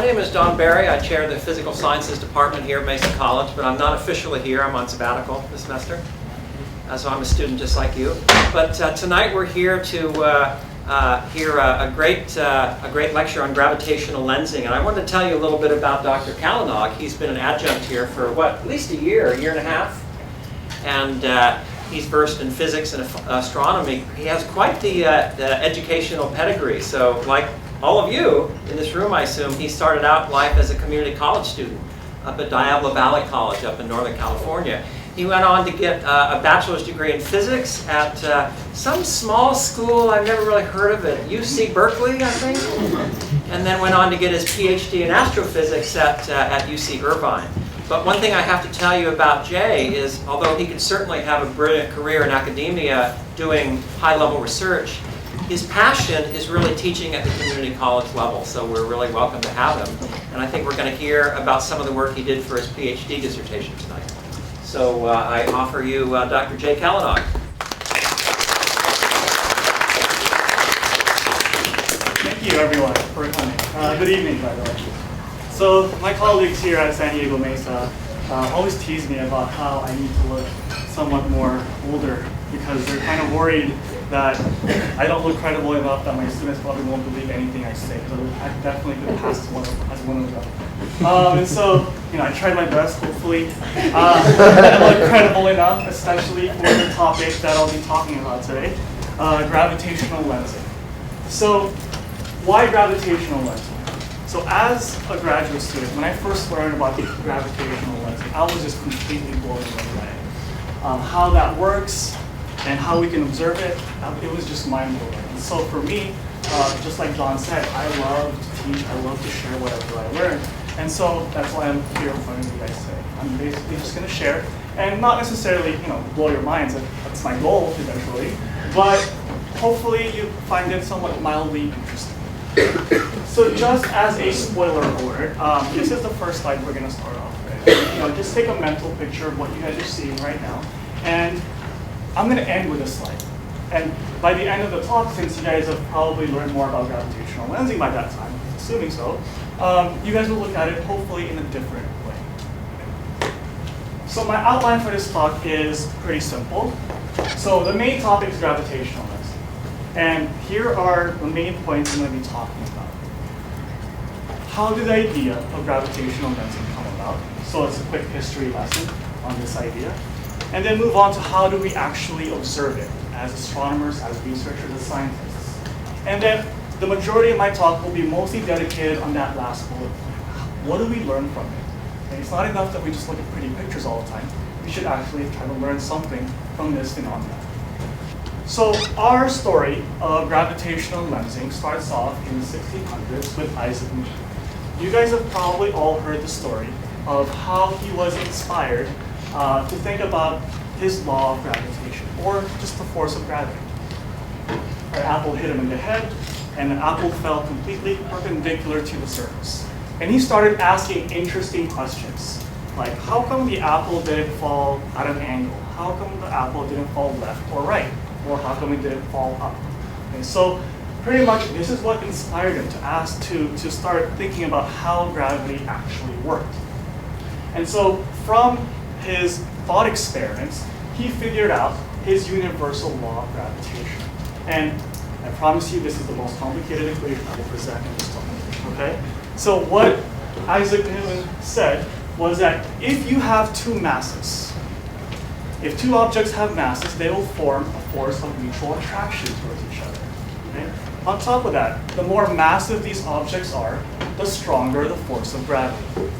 name is Don Barry. I chair the Physical Sciences Department here at Mason College, but I'm not officially here. I'm on sabbatical this semester, so I'm a student just like you. But tonight we're here to hear a great lecture on gravitational lensing, and I wanted to tell you a little bit about Dr. Kalanog. He's been an adjunct here for at least a year and a half, and he's versed in physics and astronomy. He has quite the educational pedigree. So, like all of you in this room, I assume, he started out life as a community college student up at Diablo Valley College up in Northern California. He went on to get a bachelor's degree in physics at some small school, I've never really heard of it, UC Berkeley, I think, and then went on to get his PhD in astrophysics at UC Irvine. But one thing I have to tell you about Jay is, although he could certainly have a brilliant career in academia doing high-level research, his passion is really teaching at the community college level, so we're really welcome to have him. And I think we're going to hear about some of the work he did for his PhD dissertation tonight. So I offer you Dr. Jay Kalanog. Thank you, everyone, for coming. Good evening, by the way. So my colleagues here at San Diego Mesa always tease me about how I need to look somewhat more older because they're kind of worried that I don't look credible enough that my students probably won't believe anything I say. So I definitely could pass as one of them. And so, I tried my best, hopefully. I look credible enough, especially for the topic that I'll be talking about today, gravitational lensing. So why gravitational lensing? So as a graduate student, when I first learned about gravitational lensing, I was just completely blown away. How that works and how we can observe it, it was just mind-blowing. And so for me, just like John said, I love to teach, I love to share whatever I learn. And so that's why I'm here in front of you guys today. I'm basically just going to share, and not necessarily, blow your minds. That's my goal eventually, but hopefully you find it somewhat mildly interesting. So just as a spoiler alert, this is the first slide we're going to start off with. Just take a mental picture of what you guys are seeing right now, and I'm going to end with a slide. And by the end of the talk, since you guys have probably learned more about gravitational lensing by that time, assuming so, you guys will look at it hopefully in a different way. So my outline for this talk is pretty simple. So the main topic is gravitational lensing. And here are the main points I'm going to be talking about. How did the idea of gravitational lensing come about? So it's a quick history lesson on this idea. And then move on to how do we actually observe it as astronomers, as researchers, as scientists. And then the majority of my talk will be mostly dedicated on that last bullet point. What do we learn from it? And it's not enough that we just look at pretty pictures all the time. We should actually try to learn something from this phenomenon. So our story of gravitational lensing starts off in the 1600s with Isaac Newton. You guys have probably all heard the story of how he was inspired to think about his law of gravitation, or just the force of gravity. An apple hit him in the head, and the apple fell completely perpendicular to the surface. And he started asking interesting questions, like how come the apple didn't fall at an angle? How come the apple didn't fall left or right? Or how come it didn't fall up? And so pretty much this is what inspired him to start thinking about how gravity actually worked. And so from his thought experiments, he figured out his universal law of gravitation. And I promise you this is the most complicated equation I will present in this talk. Okay? So what Isaac Newton said was that if you have two masses, if two objects have masses, they will form a force of mutual attraction towards each other. Okay? On top of that, the more massive these objects are, the stronger the force of gravity.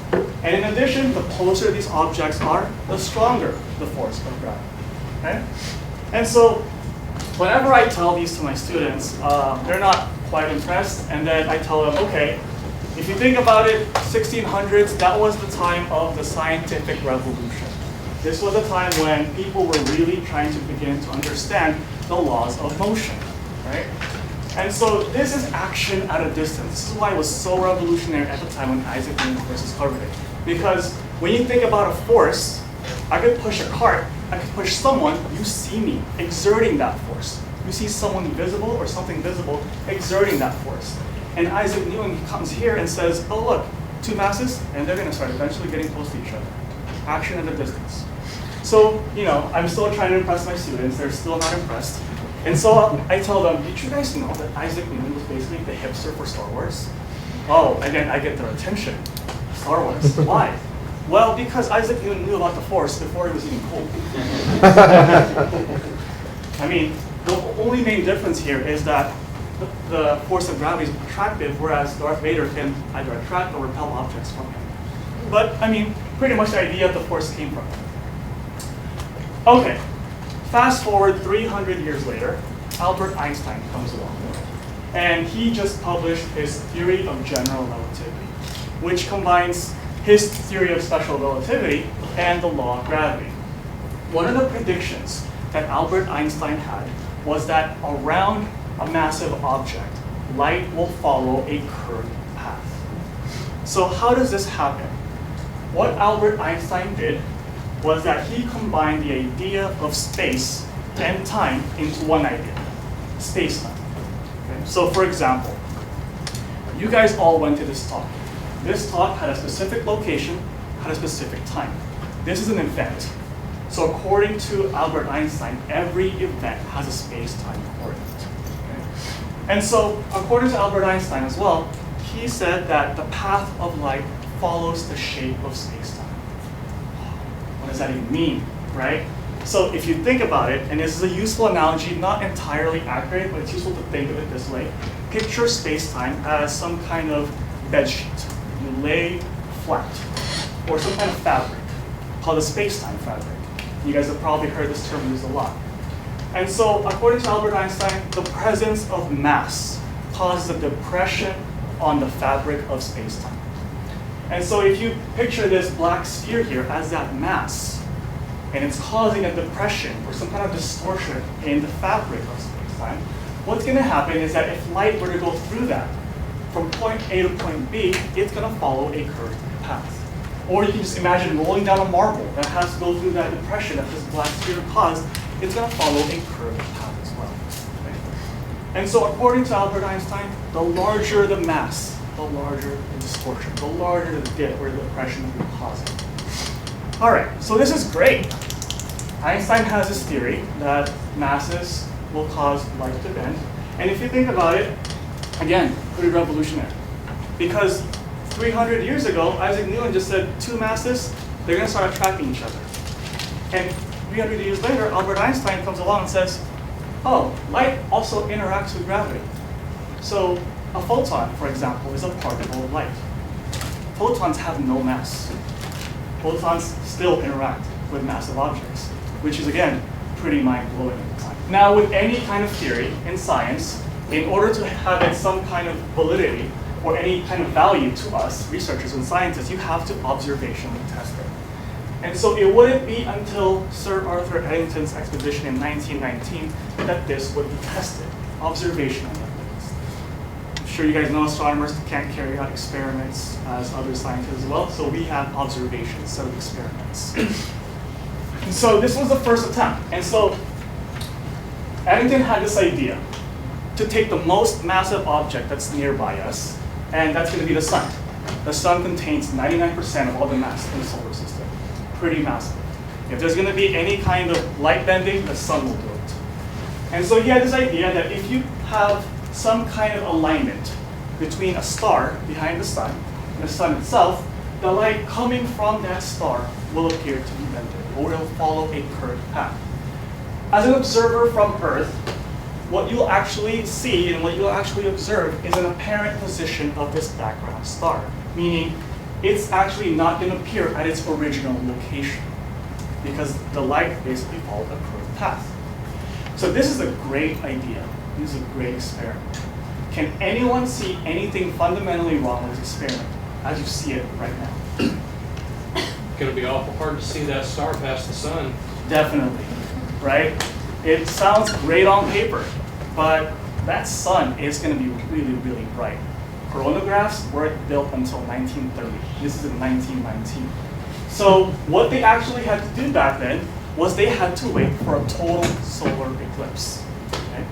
And in addition, the closer these objects are, the stronger the force of gravity. Okay? And so whenever I tell these to my students, they're not quite impressed, and then I tell them, okay, if you think about it, 1600s, that was the time of the scientific revolution. This was a time when people were really trying to begin to understand the laws of motion, right? And so this is action at a distance. This is why it was so revolutionary at the time when Isaac Newton first discovered it. Because when you think about a force, I could push a cart, I could push someone, you see me exerting that force. You see someone visible or something visible exerting that force. And Isaac Newton comes here and says, oh look, two masses, and they're going to start eventually getting close to each other. Action at a distance. So, I'm still trying to impress my students. They're still not impressed. And so I tell them, did you guys know that Isaac Newton was basically the hipster for Star Wars? Oh, again, I get their attention. Star Wars. Why? Well, because Isaac Newton knew about the Force before it was even cool. I mean, the only main difference here is that the force of gravity is attractive, whereas Darth Vader can either attract or repel objects from him. But, I mean, pretty much the idea of the Force came from him. Okay, fast forward 300 years later, Albert Einstein comes along. And he just published his theory of general relativity, which combines his theory of special relativity and the law of gravity. One of the predictions that Albert Einstein had was that around a massive object, light will follow a curved path. So how does this happen? What Albert Einstein did was that he combined the idea of space and time into one idea, space-time. Okay? So for example, you guys all went to this talk. This talk had a specific location, had a specific time. This is an event. So according to Albert Einstein, every event has a space-time coordinate. Okay? And so according to Albert Einstein as well, he said that the path of light follows the shape of space-time. What does that even mean, right? So if you think about it, and this is a useful analogy, not entirely accurate, but it's useful to think of it this way. Picture space-time as some kind of bed sheet. You lay flat, or some kind of fabric, called a space-time fabric. You guys have probably heard this term used a lot. And so according to Albert Einstein, the presence of mass causes a depression on the fabric of space-time. And so if you picture this black sphere here as that mass, and it's causing a depression or some kind of distortion in the fabric of space-time, what's going to happen is that if light were to go through that, from point A to point B, it's going to follow a curved path. Or you can just imagine rolling down a marble that has to go through that depression that this black sphere caused. It's going to follow a curved path as well. Okay? And so according to Albert Einstein, the larger the mass, the larger the distortion, the larger the dip or the depression that we're causing. All right, so this is great. Einstein has this theory that masses will cause light to bend. And if you think about it, again, pretty revolutionary. Because 300 years ago, Isaac Newton just said two masses, they're going to start attracting each other. And 300 years later, Albert Einstein comes along and says, oh, light also interacts with gravity. So a photon, for example, is a particle of light. Photons have no mass. Photons still interact with massive objects, which is, again, pretty mind-blowing at the time. Now, with any kind of theory in science, in order to have it some kind of validity or any kind of value to us, researchers and scientists, you have to observationally test it. And so it wouldn't be until Sir Arthur Eddington's expedition in 1919 that this would be tested, observationally. I'm sure you guys know astronomers can't carry out experiments as other scientists as well, so we have observations, set of experiments. And so this was the first attempt. And so Eddington had this idea to take the most massive object that's nearby us, and that's going to be the sun. The sun contains 99% of all the mass in the solar system. Pretty massive. If there's going to be any kind of light bending, the sun will do it. And so he had this idea that if you have some kind of alignment between a star behind the sun and the sun itself, the light coming from that star will appear to be bended, or it will follow a curved path. As an observer from Earth, what you'll actually see and what you'll actually observe is an apparent position of this background star, meaning it's actually not going to appear at its original location because the light basically followed a curved path. So this is a great idea. This is a great experiment. Can anyone see anything fundamentally wrong with this experiment as you see it right now? It's going to be awful hard to see that star past the sun. Definitely, right? It sounds great on paper, but that sun is going to be really, really bright. Coronagraphs weren't built until 1930. This is in 1919. So what they actually had to do back then was they had to wait for a total solar eclipse. Okay?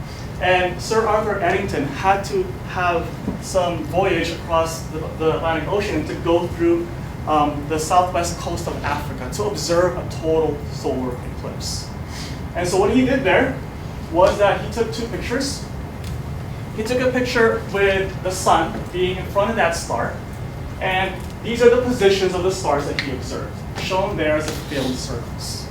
And Sir Arthur Eddington had to have some voyage across the Atlantic Ocean to go through the southwest coast of Africa to observe a total solar eclipse. And so what he did there was that he took two pictures. He took a picture with the sun being in front of that star, and these are the positions of the stars that he observed, shown there as a filled circles.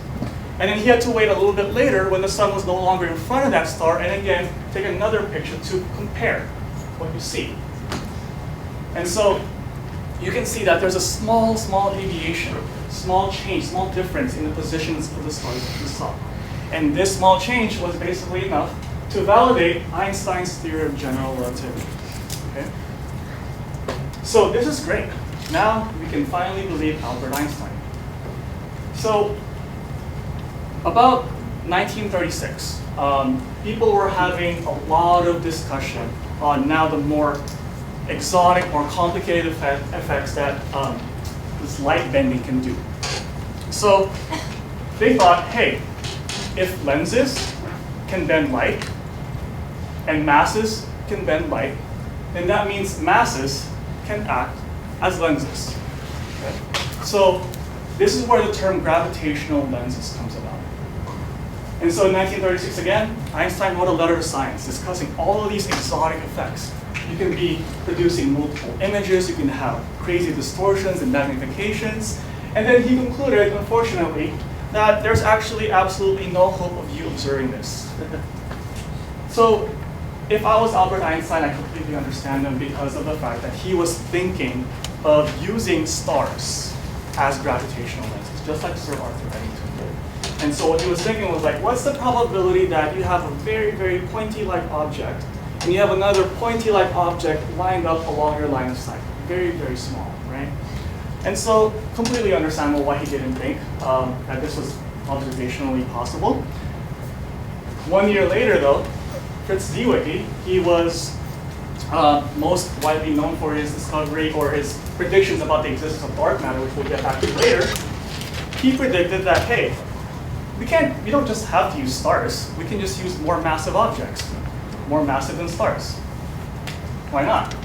And then he had to wait a little bit later when the sun was no longer in front of that star, and again, take another picture to compare what you see. And so you can see that there's a small deviation, small change, small difference in the positions of the stars that he saw. And this small change was basically enough to validate Einstein's theory of general relativity. Okay? So this is great. Now we can finally believe Albert Einstein. So about 1936, people were having a lot of discussion on now the more exotic or complicated effects that this light bending can do. So they thought, hey, if lenses can bend light and masses can bend light, then that means masses can act as lenses. Okay? So this is where the term gravitational lenses comes about. And so in 1936 again, Einstein wrote a letter to Science discussing all of these exotic effects. You can be producing multiple images, you can have crazy distortions and magnifications, and then he concluded, unfortunately, that there's actually absolutely no hope of you observing this. So if I was Albert Einstein, I completely understand him because of the fact that he was thinking of using stars as gravitational lenses, just like Sir Arthur Eddington did. And so what he was thinking was like, what's the probability that you have a very, very pointy-like object, and you have another pointy-like object lined up along your line of sight? Very, very small, right? And so completely understandable why he didn't think that this was observationally possible. 1 year later, though, Fritz Zwicky, he was most widely known for his discovery or his predictions about the existence of dark matter, which we'll get back to later. He predicted that, hey, we don't just have to use stars. We can just use more massive objects, more massive than stars. Why not?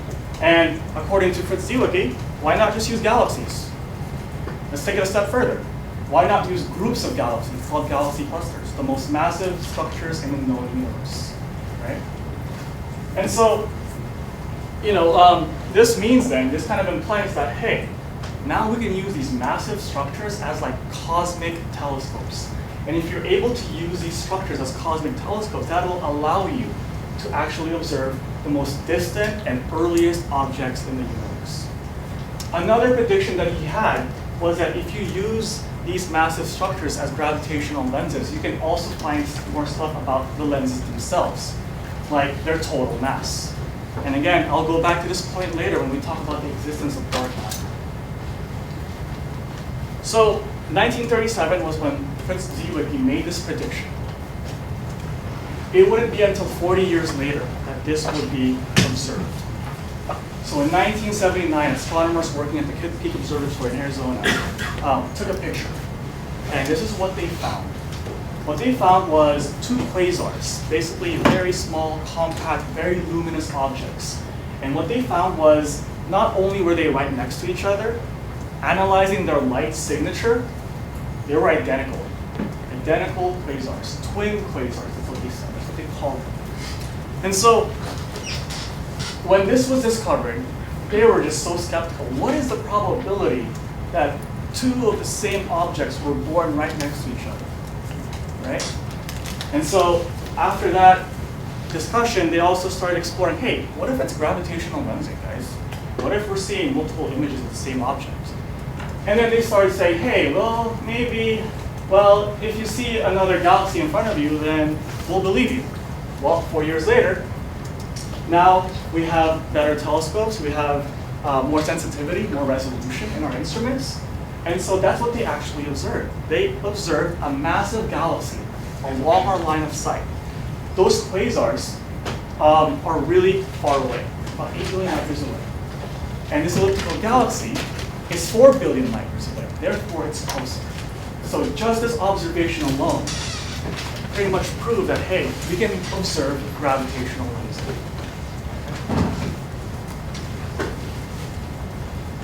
And according to Fritz Zwicky, why not just use galaxies? Let's take it a step further. Why not use groups of galaxies called galaxy clusters, the most massive structures in the known universe, right? And so, this means then, this kind of implies that, hey, now we can use these massive structures as like cosmic telescopes. And if you're able to use these structures as cosmic telescopes, that will allow you to actually observe the most distant and earliest objects in the universe. Another prediction that he had was that if you use these massive structures as gravitational lenses, you can also find more stuff about the lenses themselves, like their total mass. And again, I'll go back to this point later when we talk about the existence of dark matter. So 1937 was when Fritz Zwicky made this prediction. It wouldn't be until 40 years later that this would be observed. So in 1979, astronomers working at the Kitt Peak Observatory in Arizona took a picture. And this is what they found. What they found was two quasars, basically very small, compact, very luminous objects. And what they found was not only were they right next to each other, analyzing their light signature, they were identical. Identical quasars, twin quasars, that's what they said, that's what they called them. And so, when this was discovered, they were just so skeptical. What is the probability that two of the same objects were born right next to each other, right? And so, after that discussion, they also started exploring, hey, what if it's gravitational lensing, guys? What if we're seeing multiple images of the same object? And then they started saying, hey, well, maybe, if you see another galaxy in front of you, then we'll believe you. Well, 4 years later, now we have better telescopes, we have more sensitivity, more resolution in our instruments. And so that's what they actually observed. They observed a massive galaxy along our line of sight. Those quasars are really far away, about 8 billion light years away. And this elliptical galaxy is 4 billion light years away. Therefore, it's closer. So just this observation alone pretty much prove that, hey, we can observe gravitational lensing.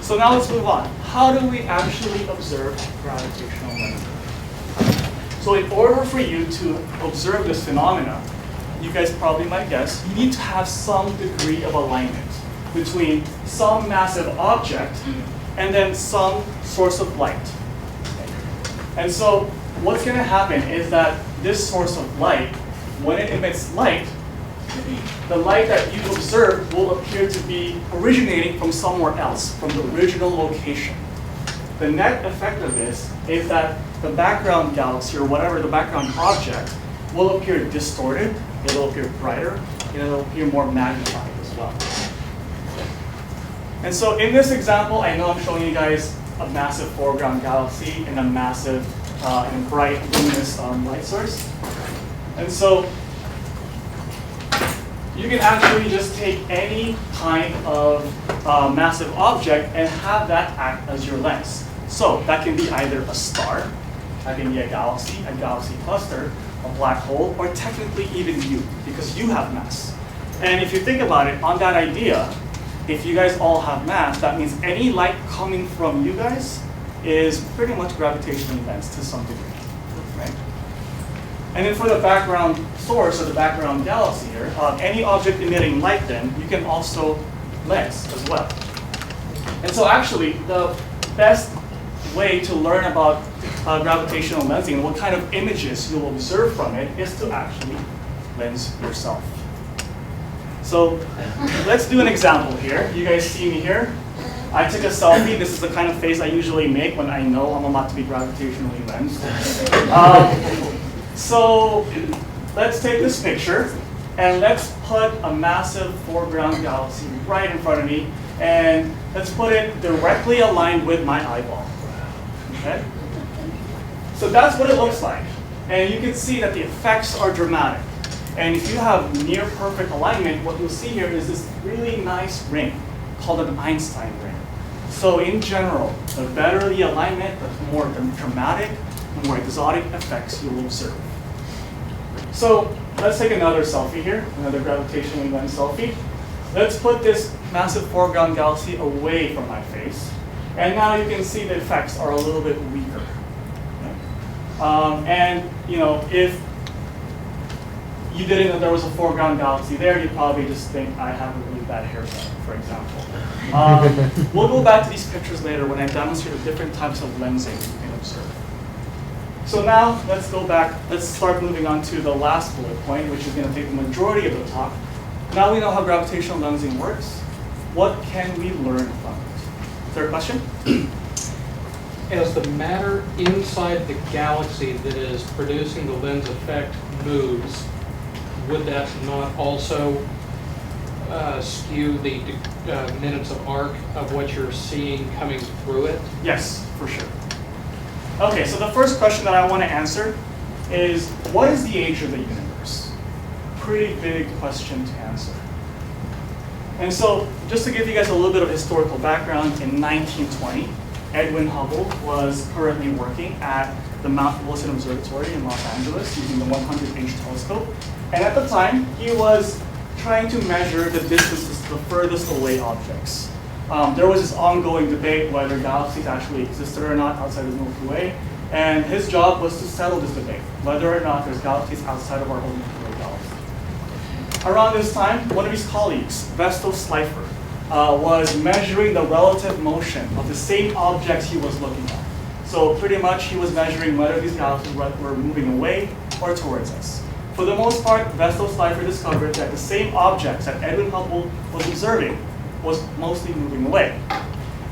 So now let's move on. How do we actually observe gravitational lensing? So in order for you to observe this phenomena, you guys probably might guess, you need to have some degree of alignment between some massive object and then some source of light. And so what's going to happen is that this source of light, when it emits light, the light that you observe will appear to be originating from somewhere else, from the original location. The net effect of this is that the background galaxy, or whatever the background object, will appear distorted, it will appear brighter, and it will appear more magnified as well. And so in this example, I know I'm showing you guys a massive foreground galaxy and a massive and bright luminous light source. And so you can actually just take any kind of massive object and have that act as your lens. So that can be either a star, that can be a galaxy cluster, a black hole, or technically even you, because you have mass. And if you think about it, on that idea, if you guys all have mass, that means any light coming from you guys is pretty much gravitationally lensed to some degree, right? And then for the background source, or the background galaxy here, any object emitting light then, you can also lens as well. And so actually, the best way to learn about gravitational lensing and what kind of images you'll observe from it is to actually lens yourself. So let's do an example here. You guys see me here? I took a selfie. This is the kind of face I usually make when I know I'm about to be gravitationally lensed. So let's take this picture and let's put a massive foreground galaxy right in front of me, and let's put it directly aligned with my eyeball. Okay? So that's what it looks like. And you can see that the effects are dramatic. And if you have near perfect alignment, what you'll see here is this really nice ring called an Einstein ring. So in general, the better the alignment, the more dramatic, the more exotic effects you'll observe. So let's take another selfie here, another gravitationally lensed selfie. Let's put this massive foreground galaxy away from my face. And now you can see the effects are a little bit weaker. And you know, if you didn't know there was a foreground galaxy there, you'd probably just think I have a really bad haircut, for example. We'll go back to these pictures later when I demonstrate the different types of lensing you can observe. So now let's go back, let's start moving on to the last bullet point, which is going to take the majority of the talk. Now we know how gravitational lensing works. What can we learn from it? Third question? As the matter inside the galaxy that is producing the lens effect moves, would that not also skew the minutes of arc of what you're seeing coming through it? Yes, for sure. Okay, so the first question that I want to answer is, what is the age of the universe? Pretty big question to answer. And so, just to give you guys a little bit of historical background, in 1920, Edwin Hubble was currently working at the Mount Wilson Observatory in Los Angeles using the 100-inch telescope. And at the time, he was trying to measure the distances to the furthest away objects. There was this ongoing debate whether galaxies actually existed or not outside of the Milky Way. And his job was to settle this debate, whether or not there's galaxies outside of our own Milky Way galaxy. Around this time, one of his colleagues, Vestal Slipher, was measuring the relative motion of the same objects he was looking at. So pretty much he was measuring whether these galaxies were moving away or towards us. For the most part, Vestal Slipher discovered that the same objects that Edwin Hubble was observing was mostly moving away.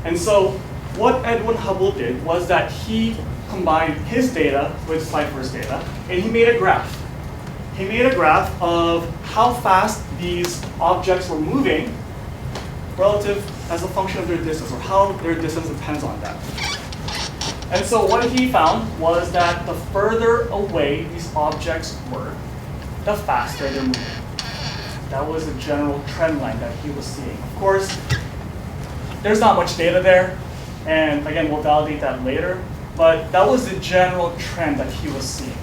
And so what Edwin Hubble did was that he combined his data with Slipher's data, and he made a graph. He made a graph of how fast these objects were moving relative as a function of their distance, or how their distance depends on that. And so what he found was that the further away these objects were, the faster they're moving. That was the general trend line that he was seeing. Of course, there's not much data there, and again, we'll validate that later, but that was the general trend that he was seeing.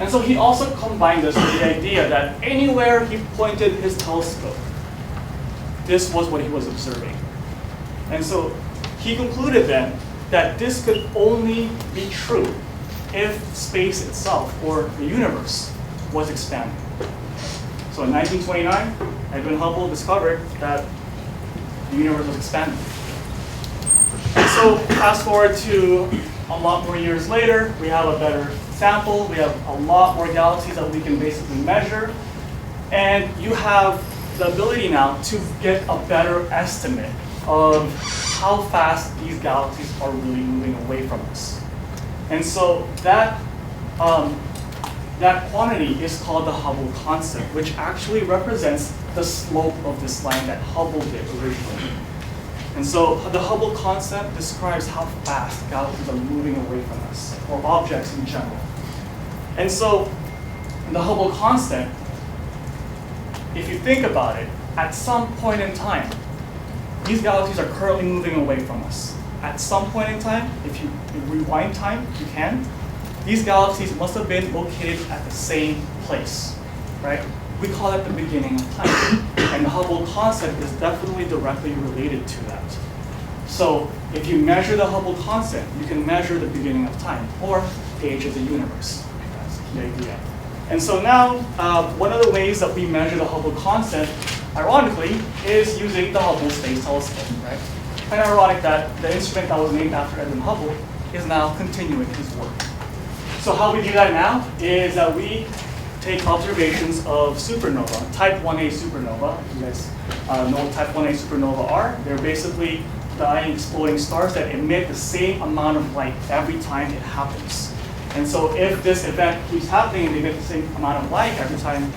And so he also combined this with the idea that anywhere he pointed his telescope, this was what he was observing. And so he concluded then that this could only be true if space itself, or the universe, was expanding. So in 1929, Edwin Hubble discovered that the universe was expanding. And so fast forward to a lot more years later, we have a better sample, we have a lot more galaxies that we can basically measure, and you have the ability now to get a better estimate of how fast these galaxies are really moving away from us. And so that quantity is called the Hubble constant, which actually represents the slope of this line that Hubble did originally. And so the Hubble constant describes how fast galaxies are moving away from us, or objects in general. And so the Hubble constant, if you think about it, at some point in time, these galaxies are currently moving away from us. At some point in time, if you rewind time, you can, these galaxies must have been located at the same place, right? We call it the beginning of time. And the Hubble constant is definitely directly related to that. So if you measure the Hubble constant, you can measure the beginning of time, or the age of the universe. That's the idea. And so now, one of the ways that we measure the Hubble constant, ironically, is using the Hubble Space Telescope, right? Kind of ironic that the instrument that was named after Edwin Hubble is now continuing his work. So how we do that now is that we take observations of supernova, type 1a supernova. You guys know what type 1a supernova are. They're basically dying, exploding stars that emit the same amount of light every time it happens. And so if this event keeps happening and they emit the same amount of light every time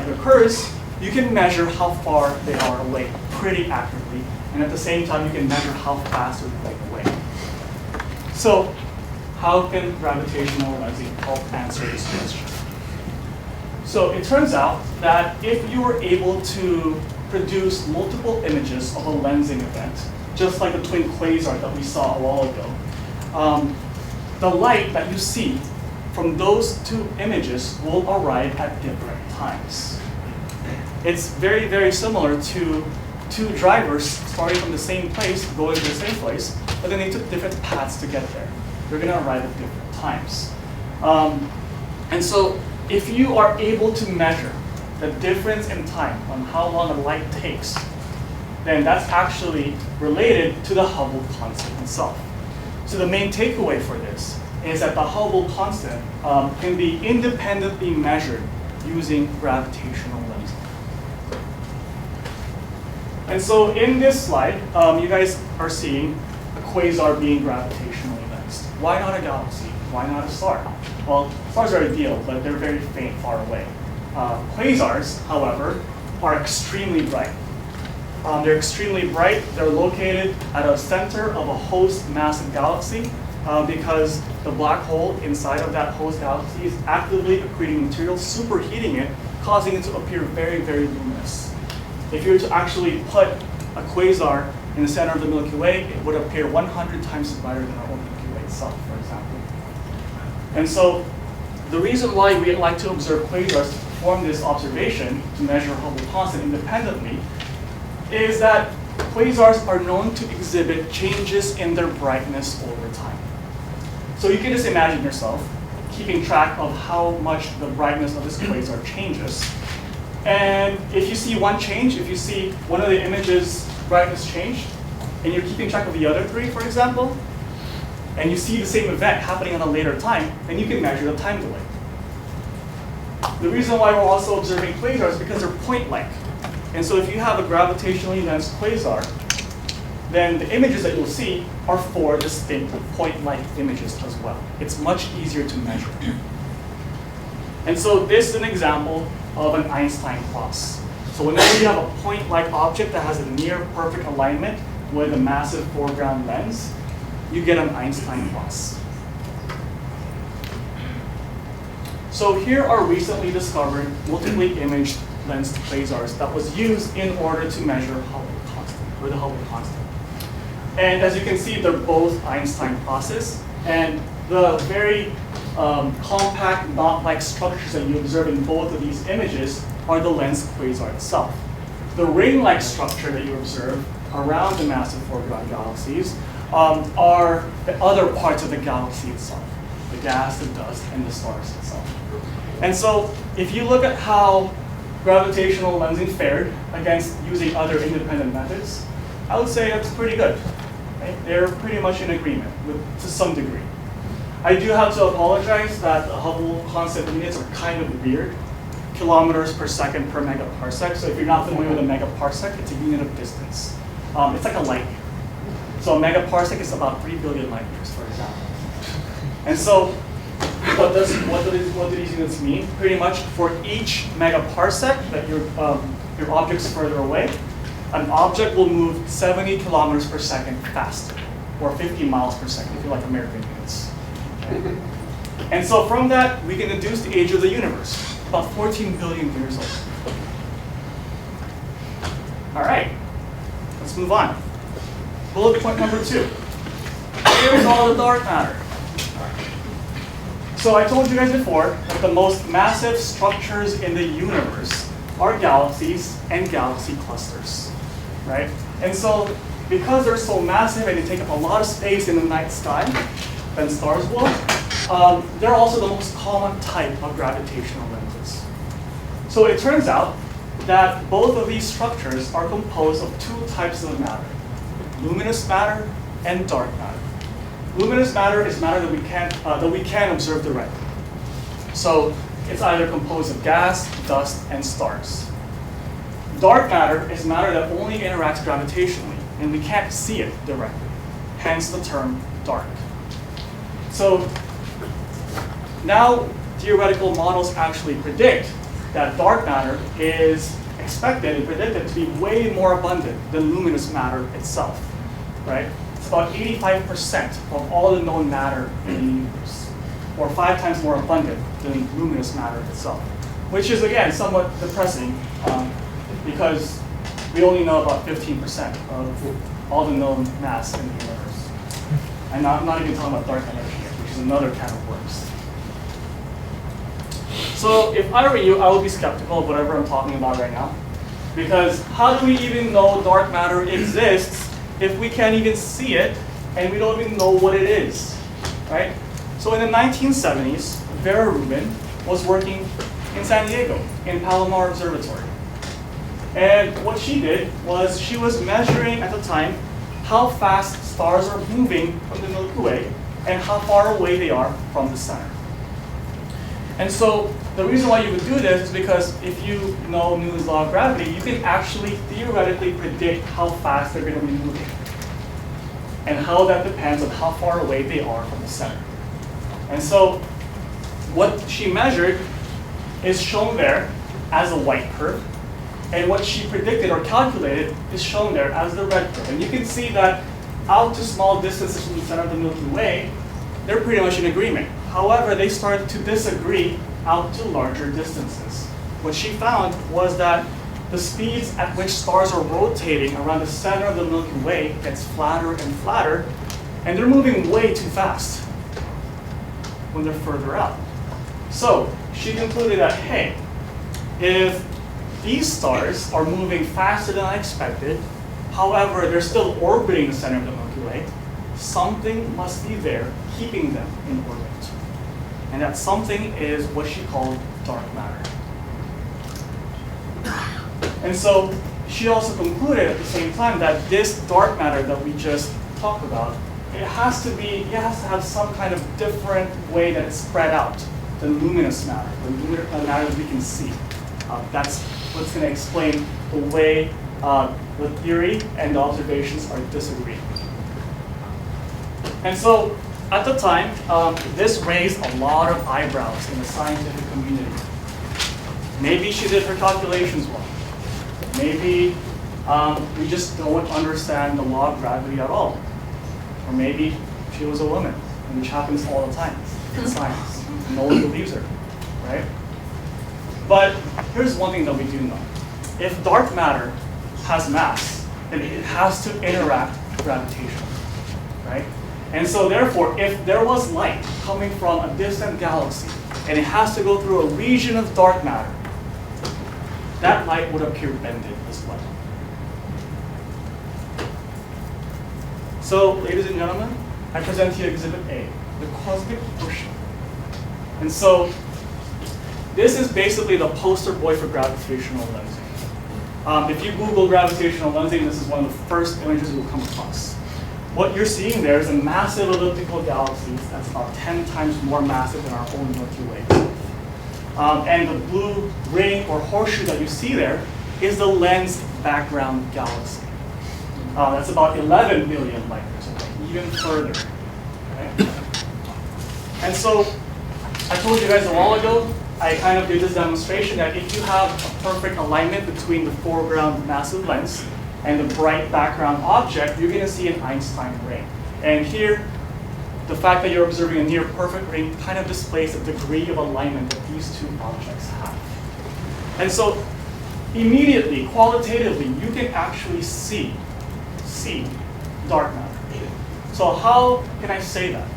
it occurs, you can measure how far they are away pretty accurately. And at the same time, you can measure how fast they're going away. So how can gravitational lensing help answer this question? So it turns out that if you were able to produce multiple images of a lensing event, just like the twin quasar that we saw a while ago, the light that you see from those two images will arrive at different times. It's very, very similar to two drivers starting from the same place, going to the same place, but then they took different paths to get there. They're going to arrive at different times. And so if you are able to measure the difference in time on how long a light takes, then that's actually related to the Hubble constant itself. So the main takeaway for this is that the Hubble constant can be independently measured using gravitational lensing. And so in this slide, you guys are seeing a quasar being gravitationally lensed. Why not a galaxy? Why not a star? Well, stars are ideal, but they're very faint, far away. Quasars, however, are extremely bright. They're extremely bright. They're located at a center of a host massive galaxy because the black hole inside of that host galaxy is actively accreting material, superheating it, causing it to appear very, very luminous. If you were to actually put a quasar in the center of the Milky Way, it would appear 100 times brighter than our own Milky Way itself, for example. And so the reason why we like to observe quasars to perform this observation, to measure Hubble constant independently, is that quasars are known to exhibit changes in their brightness over time. So you can just imagine yourself keeping track of how much the brightness of this quasar changes. And if you see one change, if you see one of the images' brightness change, and you're keeping track of the other three, for example, and you see the same event happening on a later time, then you can measure the time delay. The reason why we're also observing quasars is because they're point-like. And so if you have a gravitationally lensed quasar, then the images that you'll see are four distinct point-like images as well. It's much easier to measure. And so this is an example of an Einstein cross. So whenever you have a point-like object that has a near perfect alignment with a massive foreground lens, you get an Einstein cross. So here are recently discovered multiply imaged lensed quasars that was used in order to measure Hubble constant, or the Hubble constant. And as you can see, they're both Einstein crosses. And the very compact, knot-like structures that you observe in both of these images are the lens quasar itself. The ring-like structure that you observe around the massive foreground galaxies are the other parts of the galaxy itself, the gas, the dust, and the stars itself. And so if you look at how gravitational lensing fared against using other independent methods, I would say it's pretty good. Right? They're pretty much in agreement to some degree. I do have to apologize that the Hubble constant units are kind of weird. Kilometers per second per megaparsec. So if you're not familiar with a megaparsec, it's a unit of distance. It's like a light year. So a megaparsec is about 3 billion light years, for example. And so what do these units mean? Pretty much for each megaparsec that your object's further away, an object will move 70 kilometers per second faster, or 50 miles per second if you like American units. Okay? And so from that, we can deduce the age of the universe, about 14 billion years old. All right, let's move on. Bullet point number 2. Here's all the dark matter. So I told you guys before that the most massive structures in the universe are galaxies and galaxy clusters, right? And so because they're so massive and they take up a lot of space in the night sky than stars will, they're also the most common type of gravitational lenses. So it turns out that both of these structures are composed of 2 types of matter, luminous matter and dark matter. Luminous matter is matter that we can observe directly. So it's either composed of gas, dust, and stars. Dark matter is matter that only interacts gravitationally, and we can't see it directly, hence the term dark. So now theoretical models actually predict that dark matter is expected and predicted to be way more abundant than luminous matter itself, right? It's about 85% of all the known matter in the universe, or 5 times more abundant than luminous matter itself, which is, again, somewhat depressing because we only know about 15% of all the known mass in the universe. And I'm not even talking about dark energy yet, which is another can of worms. So if I were you, I would be skeptical of whatever I'm talking about right now, because how do we even know dark matter exists if we can't even see it and we don't even know what it is, right? So in the 1970s, Vera Rubin was working in San Diego in Palomar Observatory. And what she did was she was measuring at the time how fast stars are moving from the Milky Way and how far away they are from the center. And so the reason why you would do this is because if you know Newton's law of gravity, you can actually theoretically predict how fast they're going to be moving and how that depends on how far away they are from the center. And so what she measured is shown there as a white curve, and what she predicted or calculated is shown there as the red curve. And you can see that out to small distances from the center of the Milky Way, they're pretty much in agreement. However, they started to disagree out to larger distances. What she found was that the speeds at which stars are rotating around the center of the Milky Way gets flatter and flatter, and they're moving way too fast when they're further out. So she concluded that, hey, if these stars are moving faster than I expected, however, they're still orbiting the center of the Milky Way, something must be there keeping them in orbit. And that something is what she called dark matter. And so she also concluded at the same time that this dark matter that we just talked about, it has to have some kind of different way that it's spread out than luminous matter, the matter that we can see. That's what's going to explain the way the theory and the observations are disagreeing. And so at the time, this raised a lot of eyebrows in the scientific community. Maybe she did her calculations wrong. Maybe we just don't understand the law of gravity at all. Or maybe she was a woman, which happens all the time in science. No one believes her, right? But here's one thing that we do know. If dark matter has mass, then it has to interact gravitationally, right? And so therefore, if there was light coming from a distant galaxy, and it has to go through a region of dark matter, that light would appear bended as well. So, ladies and gentlemen, I present to you Exhibit A, the cosmic horseshoe. And so, this is basically the poster boy for gravitational lensing. If you Google gravitational lensing, this is one of the first images you'll come across. What you're seeing there is a massive elliptical galaxy that's about 10 times more massive than our own Milky Way. And the blue ring or horseshoe that you see there is the lensed background galaxy. That's about 11 million light years away, even further. Okay? And so, I told you guys a while ago, I kind of did this demonstration that if you have a perfect alignment between the foreground massive lens and the bright background object, you're going to see an Einstein ring. And here, the fact that you're observing a near perfect ring kind of displays the degree of alignment that these two objects have. And so, immediately, qualitatively, you can actually see dark matter. So how can I say that?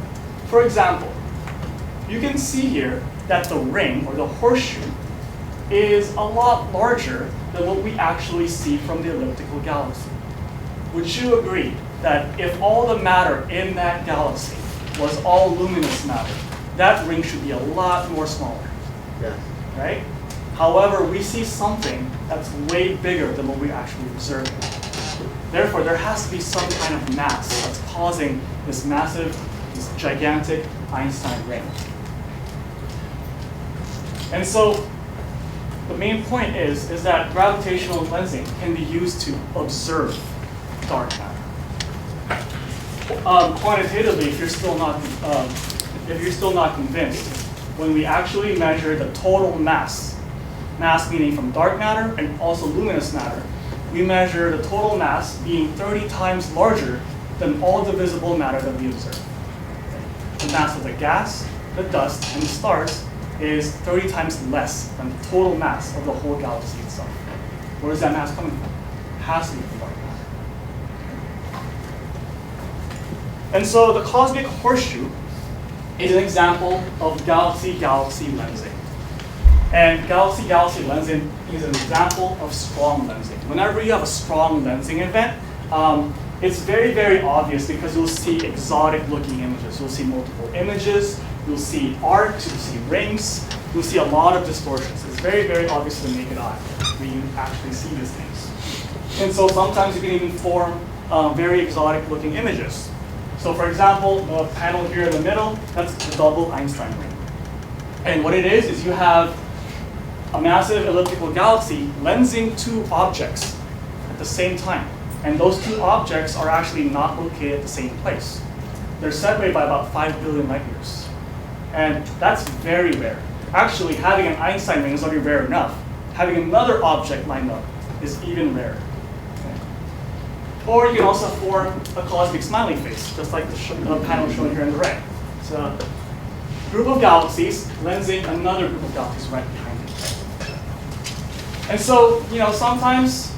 For example, you can see here that the ring, or the horseshoe, is a lot larger than what we actually see from the elliptical galaxy. Would you agree that if all the matter in that galaxy was all luminous matter, that ring should be a lot more smaller? Yes. Right? However, we see something that's way bigger than what we actually observe. Therefore, there has to be some kind of mass that's causing this massive, this gigantic Einstein ring. And so, the main point is that gravitational lensing can be used to observe dark matter. Quantitatively, if you're still not convinced, when we actually measure the total mass meaning from dark matter and also luminous matter, we measure the total mass being 30 times larger than all the visible matter that we observe. The mass of the gas, the dust, and the stars is 30 times less than the total mass of the whole galaxy itself. Where is that mass coming from? It has to be from dark matter. And so the cosmic horseshoe is an example of galaxy-galaxy lensing. And galaxy-galaxy lensing is an example of strong lensing. Whenever you have a strong lensing event, it's very, very obvious because you'll see exotic-looking images. You'll see multiple images, you'll see arcs, you'll see rings, you'll see a lot of distortions. It's very, very obvious to the naked eye when you actually see these things. And so sometimes you can even form very exotic-looking images. So for example, the panel here in the middle, that's the double Einstein ring. And what it is you have a massive elliptical galaxy lensing two objects at the same time. And those two objects are actually not located at the same place. They're separated by about 5 billion light years. And that's very rare. Actually, having an Einstein ring is already rare enough. Having another object lined up is even rarer. Okay. Or you can also form a cosmic smiley face, just like the panel shown here in the right. It's a group of galaxies lensing another group of galaxies right behind it. And so, sometimes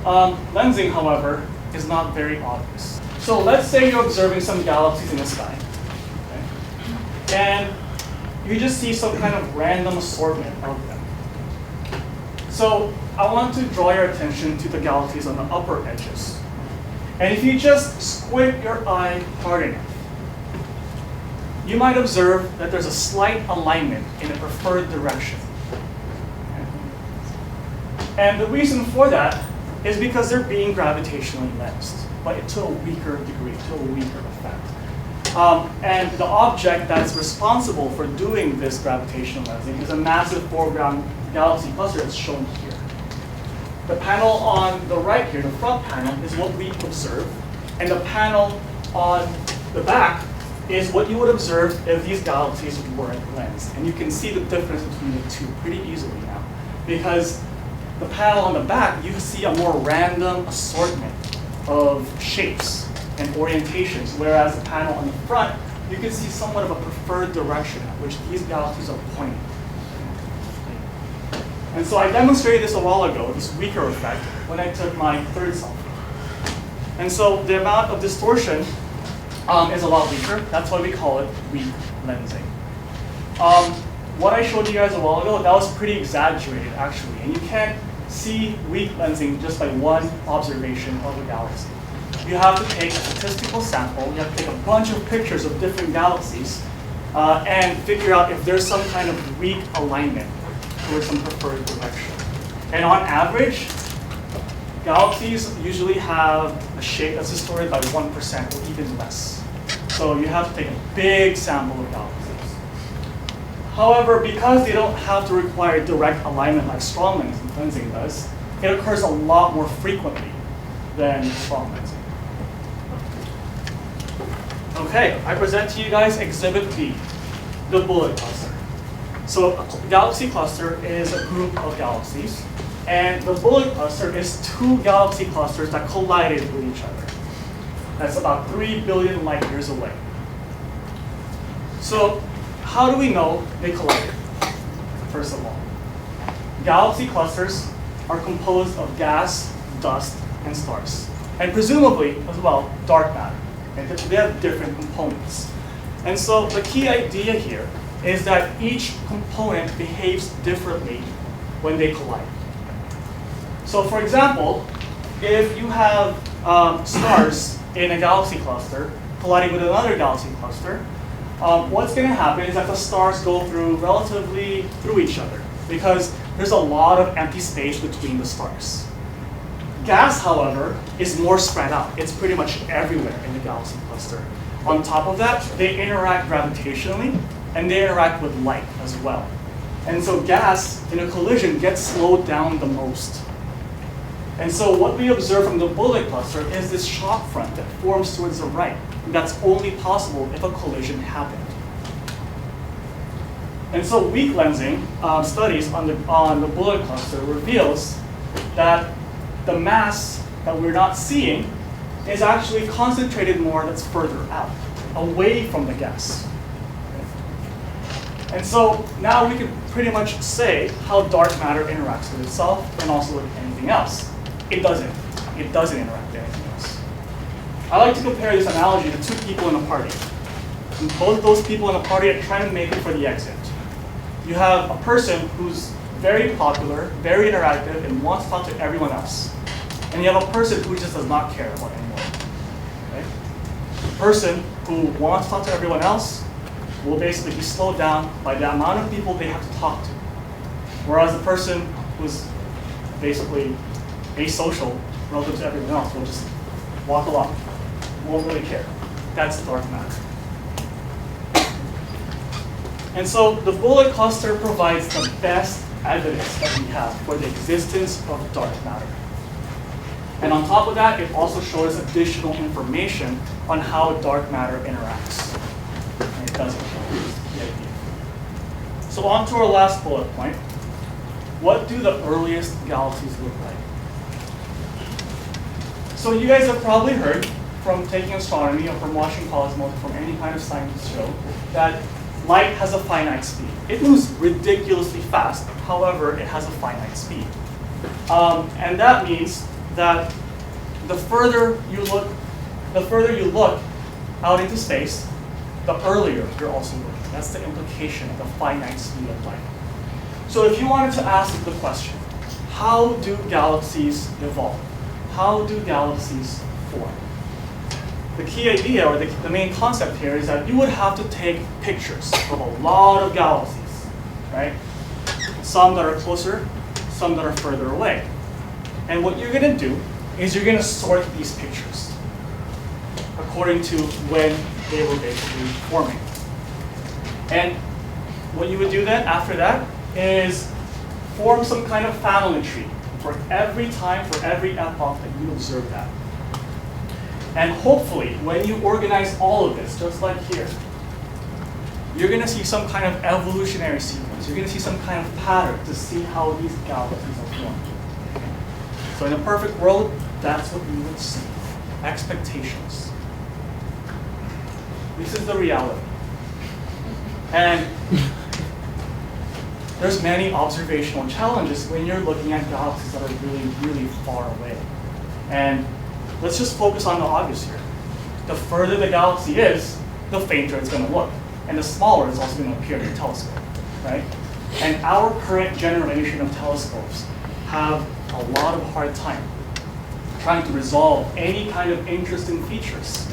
lensing, however, is not very obvious. So let's say you're observing some galaxies in the sky, okay? And you just see some kind of random assortment of them. So I want to draw your attention to the galaxies on the upper edges. And if you just squint your eye hard enough, you might observe that there's a slight alignment in a preferred direction. And the reason for that is because they're being gravitationally lensed, but to a weaker degree, to a weaker effect. And the object that's responsible for doing this gravitational lensing is a massive foreground galaxy cluster that's shown here. The panel on the right here, the front panel, is what we observe, and the panel on the back is what you would observe if these galaxies weren't lensed. And you can see the difference between the two pretty easily now, because the panel on the back, you see a more random assortment of shapes and orientations, whereas the panel on the front, you can see somewhat of a preferred direction at which these galaxies are pointing. And so I demonstrated this a while ago, this weaker effect, when I took my third selfie. And so the amount of distortion is a lot weaker. That's why we call it weak lensing. What I showed you guys a while ago, that was pretty exaggerated actually, and you can't see weak lensing just by one observation of a galaxy. You have to take a statistical sample, you have to take a bunch of pictures of different galaxies, and figure out if there's some kind of weak alignment towards some preferred direction. And on average, galaxies usually have a shape that's distorted by 1% or even less. So you have to take a big sample of galaxies. However, because they don't have to require direct alignment like strong lensing does, it occurs a lot more frequently than strong lensing. Okay, I present to you guys Exhibit B, the bullet cluster. So a galaxy cluster is a group of galaxies, and the bullet cluster is two galaxy clusters that collided with each other. That's about 3 billion light years away. So how do we know they collided? First of all, galaxy clusters are composed of gas, dust, and stars. And presumably, as well, dark matter. And they have different components. And so the key idea here is that each component behaves differently when they collide. So for example, if you have stars in a galaxy cluster colliding with another galaxy cluster, what's going to happen is that the stars go through each other because there's a lot of empty space between the stars. Gas, however, is more spread out. It's pretty much everywhere in the galaxy cluster. On top of that, they interact gravitationally, and they interact with light as well. And so gas, in a collision, gets slowed down the most. And so what we observe from the bullet cluster is this shock front that forms towards the right. And that's only possible if a collision happened. And so weak lensing studies on the bullet cluster reveals that the mass that we're not seeing is actually concentrated more that's further out, away from the gas. And so now we can pretty much say how dark matter interacts with itself and also with anything else. It doesn't. It doesn't interact with anything else. I like to compare this analogy to two people in a party. And both those people in a party are trying to make it for the exit. You have a person who's very popular, very interactive, and wants to talk to everyone else. And you have a person who just does not care about anyone. Okay? The person who wants to talk to everyone else will basically be slowed down by the amount of people they have to talk to. Whereas the person who's basically asocial relative to everyone else will just walk along, won't really care. That's dark matter. And so the bullet cluster provides the best evidence that we have for the existence of dark matter. And on top of that, it also shows additional information on how dark matter interacts. And it doesn't show the idea. So on to our last bullet point. What do the earliest galaxies look like? So you guys have probably heard from taking astronomy or from watching cosmos or from any kind of science show that light has a finite speed. It moves ridiculously fast, however, it has a finite speed. And that means that the further you look out into space, the earlier you're also looking. That's the implication of the finite speed of light. So if you wanted to ask the question, how do galaxies evolve? How do galaxies form? The key idea, or the main concept here, is that you would have to take pictures of a lot of galaxies, right? Some that are closer, some that are further away. And what you're going to do is you're going to sort these pictures according to when they were basically forming. And what you would do then after that is form some kind of family tree for every time, for every epoch that you observe that. And hopefully, when you organize all of this, just like here, you're going to see some kind of evolutionary sequence. You're going to see some kind of pattern to see how these galaxies are formed. So in a perfect world, that's what you would see. Expectations. This is the reality. And there's many observational challenges when you're looking at galaxies that are really, really far away. And let's just focus on the obvious here. the further the galaxy is, the fainter it's going to look. And the smaller it's also going to appear in the telescope, right? And our current generation of telescopes have a lot of hard time trying to resolve any kind of interesting features.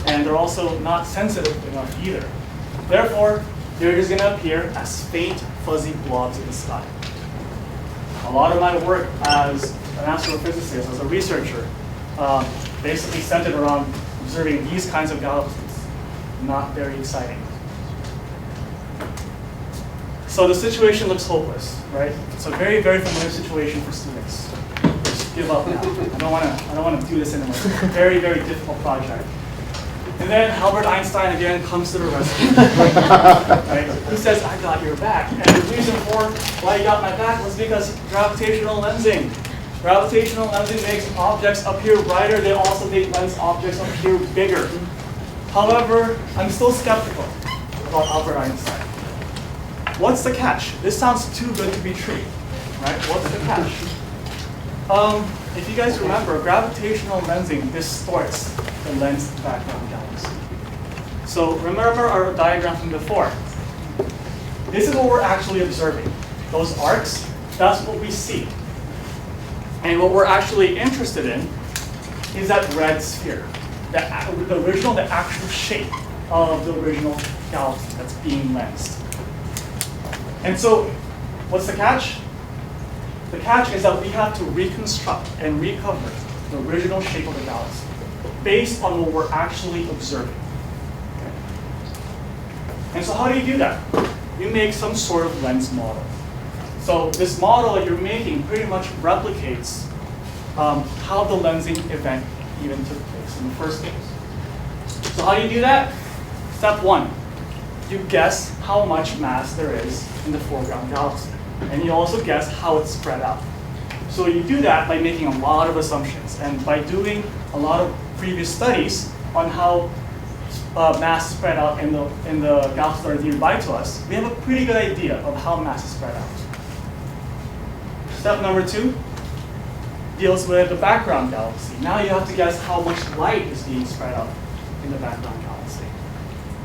And they're also not sensitive enough either. Therefore, they're just going to appear as faint, fuzzy blobs in the sky. A lot of my work as an astrophysicist, as a researcher, basically centered around observing these kinds of galaxies. Not very exciting. So the situation looks hopeless, right? It's a very, very familiar situation for students. Just give up now. I don't want to do this anymore. It's a very, very difficult project. And then Albert Einstein again comes to the rescue. Right? He says, I got your back. And the reason for why he got my back was because gravitational lensing. Gravitational lensing makes objects appear brighter. They also make lens objects appear bigger. However, I'm still skeptical about Albert Einstein. What's the catch? This sounds too good to be true, right? What's the catch? If you guys remember, gravitational lensing distorts the lens background galaxy. So remember our diagram from before. This is what we're actually observing. Those arcs, that's what we see. And what we're actually interested in is that red sphere, the actual shape of the original galaxy that's being lensed. And so, what's the catch? The catch is that we have to reconstruct and recover the original shape of the galaxy based on what we're actually observing. Okay? And so how do you do that? You make some sort of lens model. So this model that you're making pretty much replicates how the lensing event even took place in the first place. So how do you do that? Step one, you guess how much mass there is in the foreground galaxy. And you also guess how it's spread out. So you do that by making a lot of assumptions and by doing a lot of previous studies on how mass is spread out in the galaxies that are nearby to us. We have a pretty good idea of how mass is spread out. Step number two deals with the background galaxy. Now you have to guess how much light is being spread out in the background galaxy.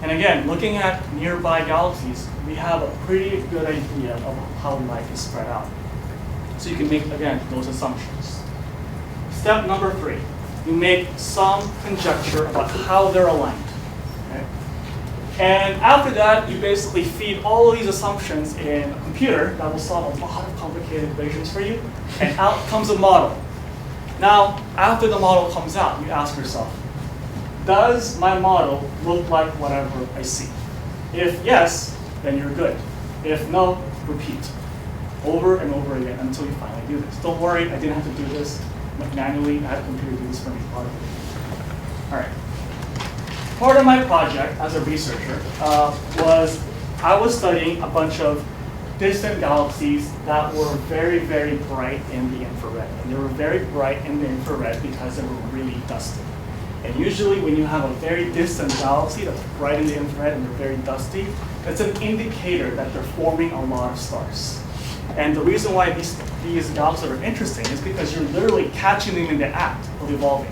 And again, looking at nearby galaxies, we have a pretty good idea of how light is spread out. So you can make, again, those assumptions. Step number three, you make some conjecture about how they're aligned. Okay? And after that, you basically feed all of these assumptions in a computer that will solve a lot of complicated equations for you, and out comes a model. Now, after the model comes out, you ask yourself, does my model look like whatever I see? If yes, then you're good. If no, repeat. Over and over again until you finally do this. Don't worry, I didn't have to do this manually. I had a computer do this for me. All right. Part of my project as a researcher was I was studying a bunch of distant galaxies that were very, very bright in the infrared. And they were very bright in the infrared because they were really dusty. And usually when you have a very distant galaxy that's bright in the infrared and they're very dusty, that's an indicator that they're forming a lot of stars. And the reason why these galaxies are interesting is because you're literally catching them in the act of evolving.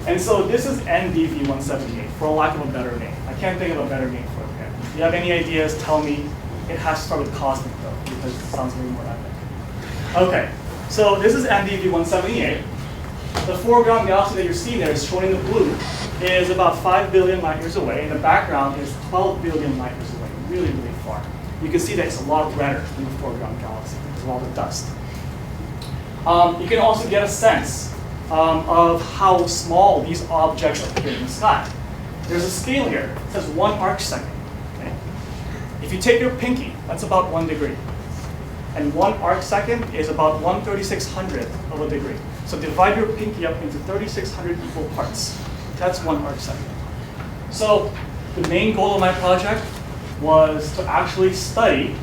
And so this is NDV-178, for a lack of a better name. I can't think of a better name for it yet. If you have any ideas, tell me. It has to start with cosmic though, because it sounds way more epic. Okay, so this is NDV-178. The foreground galaxy that you're seeing there is shown in the blue is about 5 billion light years away, and the background is 12 billion light years away, really, really far. You can see that it's a lot redder than the foreground galaxy because of all the dust. You can also get a sense of how small these objects appear in the sky. There's a scale here. It says 1 arcsecond. Okay? If you take your pinky, that's about 1 degree. And 1 arcsecond is about 1/3600th of a degree. So divide your pinky up into 3,600 equal parts. That's 1 arcsecond. So the main goal of my project was to actually study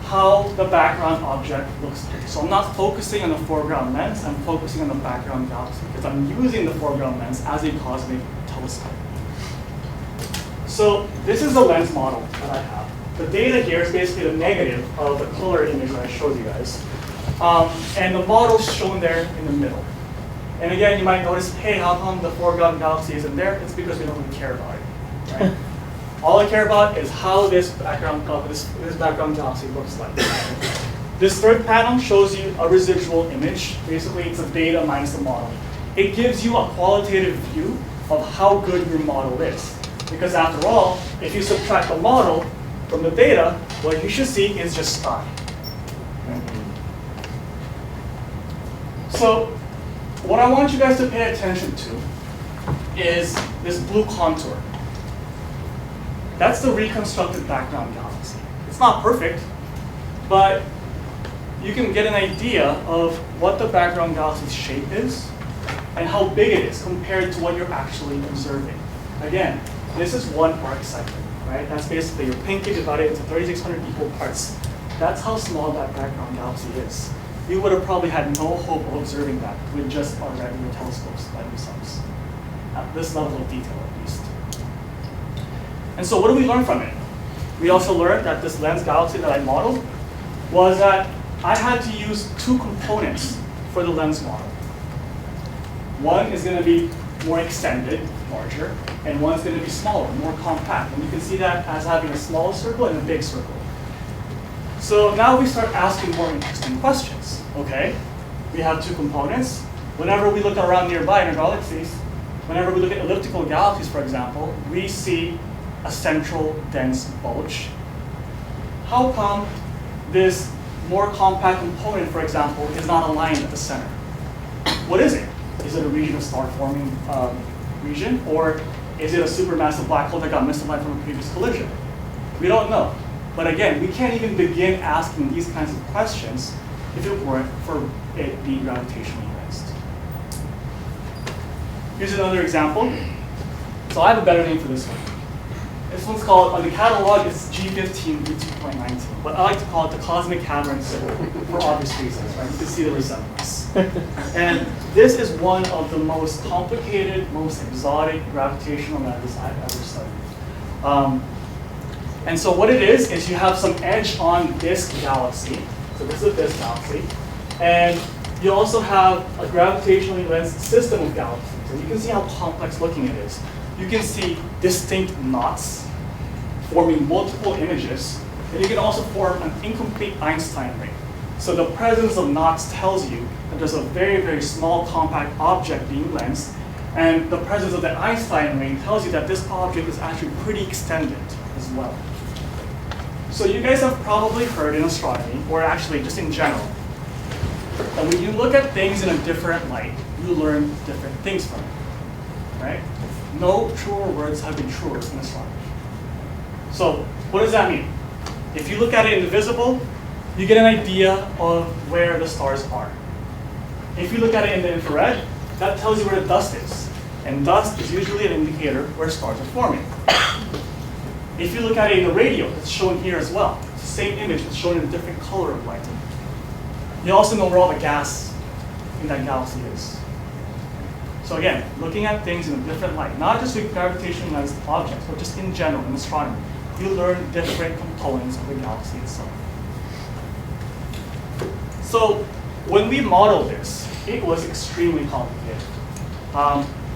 how the background object looks like. So I'm not focusing on the foreground lens, I'm focusing on the background galaxy because I'm using the foreground lens as a cosmic telescope. So this is the lens model that I have. The data here is basically the negative of the color image that I showed you guys. And the model is shown there in the middle. And again, you might notice, hey, how come the foreground galaxy isn't there? It's because we don't really care about it, right? All I care about is how this background galaxy looks like. This third panel shows you a residual image. Basically, it's a data minus the model. It gives you a qualitative view of how good your model is. Because after all, if you subtract the model from the data, what you should see is just sky. So what I want you guys to pay attention to is this blue contour. That's the reconstructed background galaxy. It's not perfect, but you can get an idea of what the background galaxy's shape is and how big it is compared to what you're actually observing. Again, this is one arc cycle, right? That's basically your pinky divided into 3,600 equal parts. That's how small that background galaxy is. You would have probably had no hope of observing that with just our regular telescopes by themselves, at this level of detail at least. And so what do we learn from it? We also learned that this lens galaxy that I modeled was that I had to use two components for the lens model. One is going to be more extended, larger, and one's going to be smaller, more compact. And you can see that as having a small circle and a big circle. So now we start asking more interesting questions. Okay, we have two components. Whenever we look around nearby in our galaxies, whenever we look at elliptical galaxies, for example, we see a central dense bulge. How come this more compact component, for example, is not aligned at the center? What is it? Is it a region of star-forming region, or is it a supermassive black hole that got misaligned from a previous collision? We don't know. But again, we can't even begin asking these kinds of questions if it weren't for it being gravitationally lensed. Here's another example. So I have a better name for this one. This one's called, on the catalog, it's G15 V2.19, but I like to call it the cosmic caverns for obvious reasons, right? You can see the resemblance. And this is one of the most complicated, most exotic gravitational lenses I've ever studied. And so what it is you have some edge on this galaxy. So this is this galaxy. And you also have a gravitationally lensed system of galaxies. And you can see how complex looking it is. You can see distinct knots forming multiple images. And you can also form an incomplete Einstein ring. So the presence of knots tells you that there's a very, very small compact object being lensed. And the presence of the Einstein ring tells you that this object is actually pretty extended as well. So you guys have probably heard in astronomy, or actually just in general, that when you look at things in a different light, you learn different things from it, right? No truer words have been truer in astronomy. So what does that mean? If you look at it in the visible, you get an idea of where the stars are. If you look at it in the infrared, that tells you where the dust is. And dust is usually an indicator where stars are forming. If you look at it in the radio, it's shown here as well. It's the same image, it's shown in a different color of light. You also know where all the gas in that galaxy is. So again, looking at things in a different light, not just with gravitationally lensed objects, but just in general in astronomy, you learn different components of the galaxy itself. So when we modeled this, it was extremely complicated.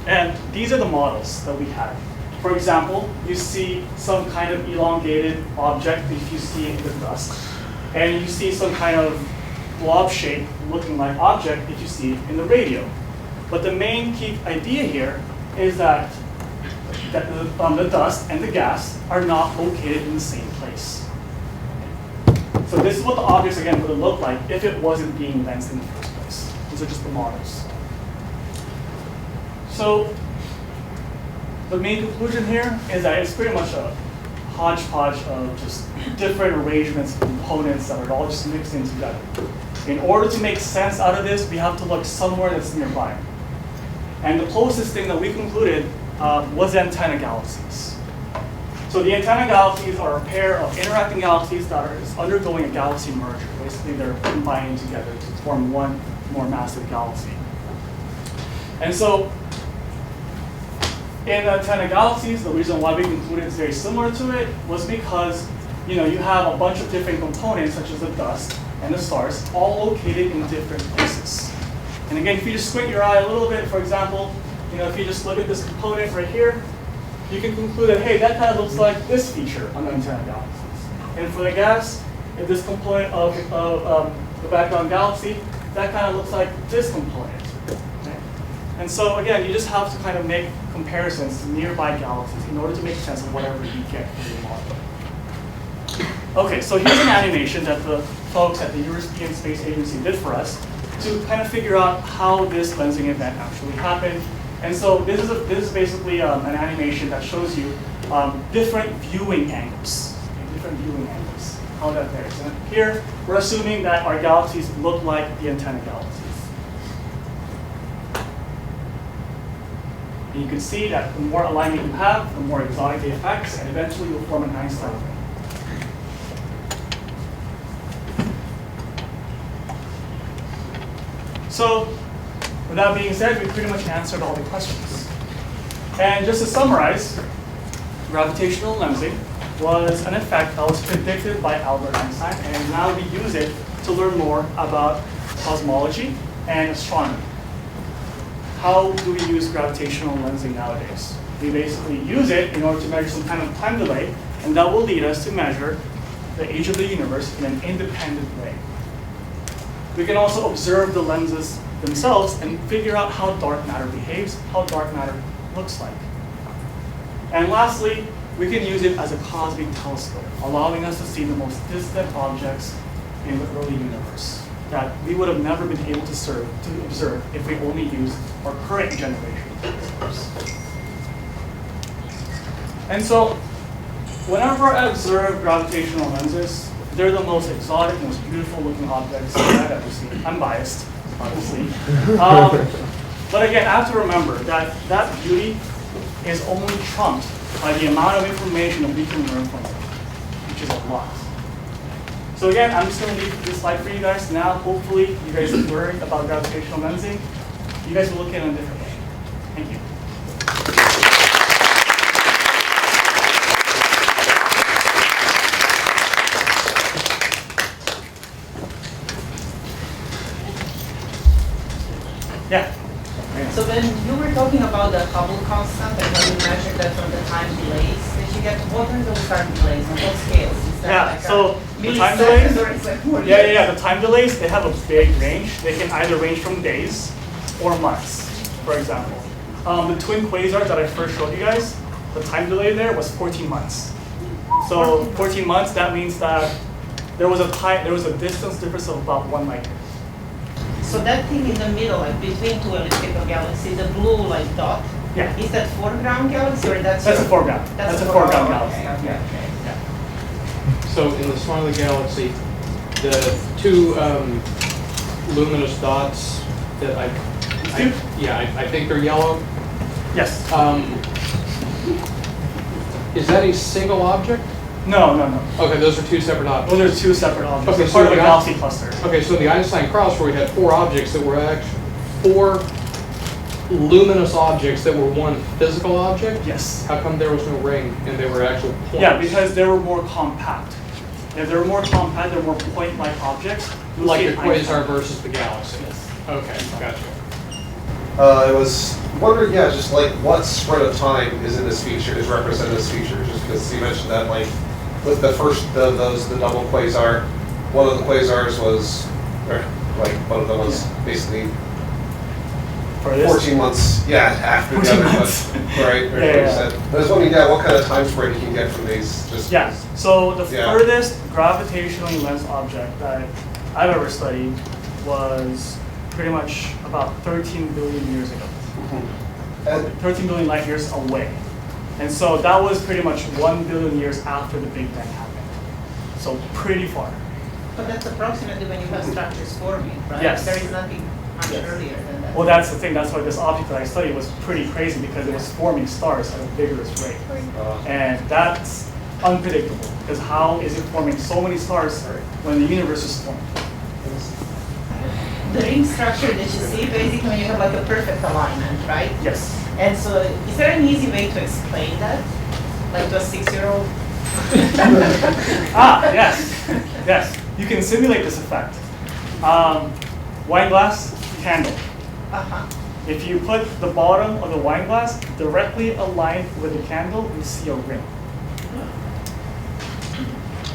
And these are the models that we had. For example, you see some kind of elongated object if you see it in the dust. And you see some kind of blob shape looking like object if you see it in the radio. But the main key idea here is that the dust and the gas are not located in the same place. So this is what the objects, again, would look like if it wasn't being lensed in the first place. These are just the models. So the main conclusion here is that it's pretty much a hodgepodge of just different arrangements of components that are all just mixed in together. In order to make sense out of this, we have to look somewhere that's nearby. And the closest thing that we concluded was antenna galaxies. So the antenna galaxies are a pair of interacting galaxies that are undergoing a galaxy merger. Basically, they're combining together to form one more massive galaxy. And so in antenna galaxies, the reason why we concluded it's very similar to it was because you have a bunch of different components, such as the dust and the stars, all located in different places. And again, if you just squint your eye a little bit, for example, if you just look at this component right here, you can conclude that, hey, that kind of looks like this feature on the antenna galaxies. And for the gas, if this component of the background galaxy, that kind of looks like this component. Okay? And so again, you just have to kind of make comparisons to nearby galaxies in order to make sense of whatever you get for your model. Okay, so here's an animation that the folks at the European Space Agency did for us to kind of figure out how this lensing event actually happened. And so this is basically an animation that shows you different viewing angles. Okay, different viewing angles, how that varies. And here, we're assuming that our galaxies look like the antenna galaxies. And you can see that the more alignment you have, the more exotic the effects, and eventually you'll form an Einstein ring. So, with that being said, we pretty much answered all the questions. And just to summarize, gravitational lensing was an effect that was predicted by Albert Einstein, and now we use it to learn more about cosmology and astronomy. How do we use gravitational lensing nowadays? We basically use it in order to measure some kind of time delay, and that will lead us to measure the age of the universe in an independent way. We can also observe the lenses themselves and figure out how dark matter behaves, how dark matter looks like. And lastly, we can use it as a cosmic telescope, allowing us to see the most distant objects in the early universe that we would have never been able to observe if we only used our current generation of telescopes. And so, whenever I observe gravitational lenses, they're the most exotic, most beautiful looking objects I've ever seen. I'm biased, obviously. But again, I have to remember that that beauty is only trumped by the amount of information that we can learn from it, which is a lot. So again, I'm just going to leave this slide for you guys. Now, hopefully, you guys have learned about gravitational lensing. You guys will look at it in a different way. Thank you. Yeah. So when you were talking about the Hubble constant and when you measured that from the time delays that you get, what are those time delays on what scales? Is that Yeah, like so a the time millisecond delays, or it's like more yeah, years? the time delays, they have a big range. They can either range from days or months, for example. The twin quasars that I first showed you guys, the time delay there was 14 months. So 14 months, that means that there was a distance difference of about 1 light year. So that thing in the middle, like between two elliptical galaxies, the blue like dot, Yeah. is that foreground galaxy or that's That's a foreground. That's a foreground galaxy. Okay. Yeah. So in the Smiley Galaxy, the two luminous dots that I think they're yellow. Yes. Is that a single object? No. Okay, those are two separate objects. Those are two separate objects. Okay, They're so part of a the galaxy cluster. Okay, so the Einstein crossroad had four objects that were actually four luminous objects that were one physical object? Yes. How come there was no ring and they were actual points? Yeah, because they were more compact. If they were more compact, they're more point-like objects. You'll Like see the an Einstein. quasar versus the galaxy? Yes. Okay, gotcha. I was wondering, just like what spread of time is in this feature, is represented in this feature, just because you mentioned that, like, with the first of those, the double quasar, one of the quasars was, or, like, one of them was basically For this. 14 months, after the 14 other months. one. Right, or Yeah. what you said. I was wondering, what kind of time spread you can get from these, just. Yeah, so the Yeah. furthest gravitationally lensed object that I've ever studied was pretty much about 13 billion years ago. And 13 billion light years away. And so that was pretty much 1 billion years after the Big Bang happened. So pretty far. But that's approximately when you have structures forming, right? Yes. There is nothing much Yes. earlier than that. Well, that's the thing. That's why this object that I studied was pretty crazy because it was forming stars at a vigorous rate. And that's unpredictable because how is it forming so many stars when the universe is formed? The ring structure that you see, basically when you have like a perfect alignment, right? Yes. And so is there an easy way to explain that? Like to a 6-year-old? Yes. You can simulate this effect. Wine glass, candle. Uh-huh. If you put the bottom of the wine glass directly aligned with the candle, you see a ring.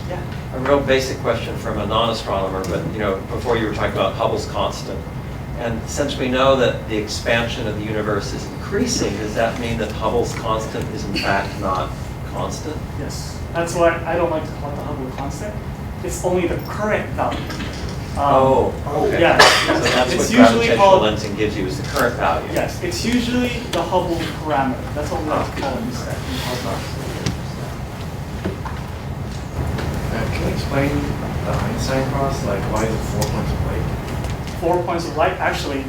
Yeah. A real basic question from a non-astronomer, but before you were talking about Hubble's constant. And since we know that the expansion of the universe is increasing, does that mean that Hubble's constant is in fact not constant? Yes. That's why I don't like to call it the Hubble constant. It's only the current value. Okay. Yeah. So that's It's what usually gravitational called. lensing gives you, is the current value. Yes, it's usually the Hubble parameter. That's what we like to call it instead. Can you explain the Einstein cross? Like, why is it 4 points of light? 4 points of light. Actually,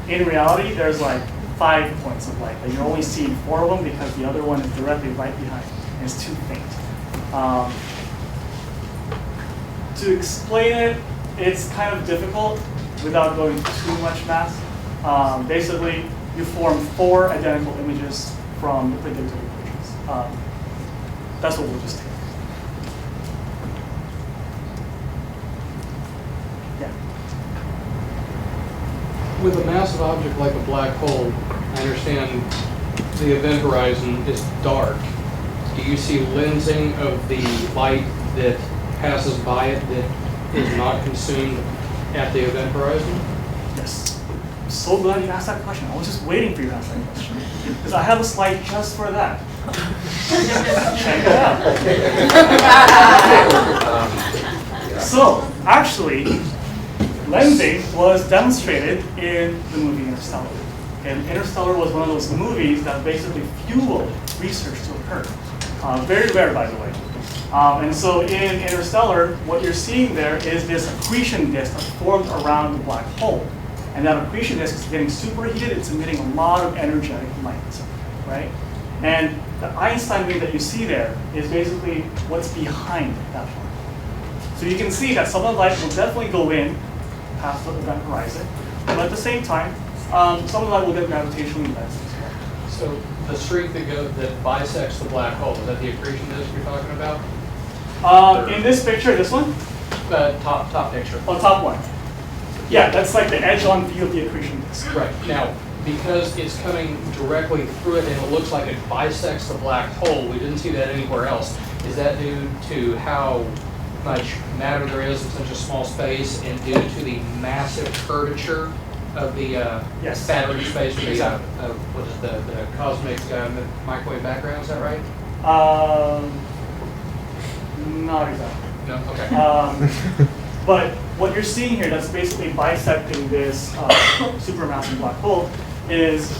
in reality, there's like 5 points of light, but you're only seeing 4 of them because the other one is directly right behind, and it's too faint. To explain it, it's kind of difficult without going too much math. Basically, you form 4 identical images from the predicted equations. That's what we'll just take. Yeah. With a massive object like a black hole, I understand the event horizon is dark. Do you see lensing of the light that passes by it that is not consumed at the event horizon? Yes. I'm so glad you asked that question. I was just waiting for you to ask that question. Because I have a slide just for that. Check it out. So, actually, lensing was demonstrated in the movie Interstellar. And Interstellar was one of those movies that basically fueled research to occur. Very rare, by the way. And so in Interstellar, what you're seeing there is this accretion disk that formed around the black hole. And that accretion disk is getting superheated. It's emitting a lot of energetic light, right? And the Einstein ring that you see there is basically what's behind that part. So you can see that some of the light will definitely go in past the event horizon, but at the same time, some of the light will get gravitationally lensed as well. So the streak that bisects the black hole, is that the accretion disk you're talking about? In this picture, this one, Top picture. on top one. Yeah, that's like the edge-on view of the accretion disk. Right. Now, because it's coming directly through it and it looks like it bisects the black hole, we didn't see that anywhere else. Is that due to how much matter there is in such a small space and due to the massive curvature of the Yes. battery space or the, Exactly. what is the cosmic microwave background, is that right? Not exactly. No? Okay. But what you're seeing here that's basically bisecting this supermassive black hole is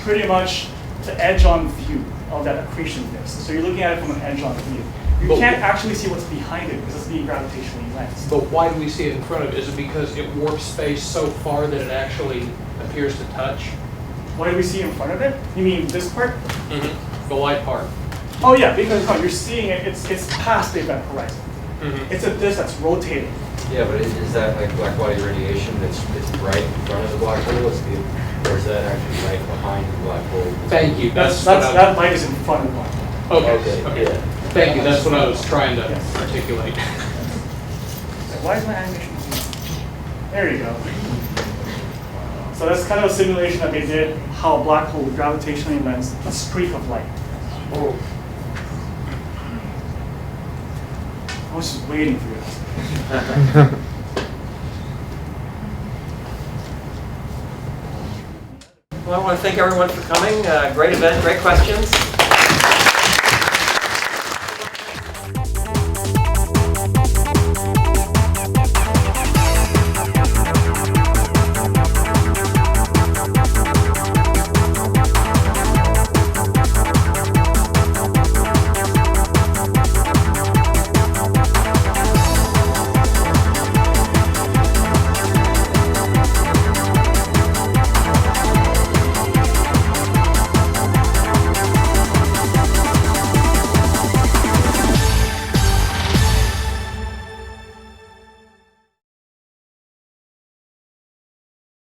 pretty much the edge-on view of that accretion disk. So you're looking at it from an edge-on view. You But- can't actually see what's behind it because it's being gravitationally lensed. But why do we see it in front of it? Is it because it warps space so far that it actually appears to touch? What do we see in front of it? You mean this part? The light part. Oh yeah, because you're seeing it, it's past the event horizon. It's a disk that's rotating. Yeah, but is that like black body radiation that's right in front of the black hole? Or is that actually right behind the black hole? Thank you. That light is in front of the black hole. Okay. yeah. Thank you. That's what I was trying to Yes. articulate. Why is my animation moving? There you go. So that's kind of a simulation that they did, how a black hole would gravitationally lens a streak of light. Oh. I was just waiting for you. Well, I want to thank everyone for coming. Great event, great questions.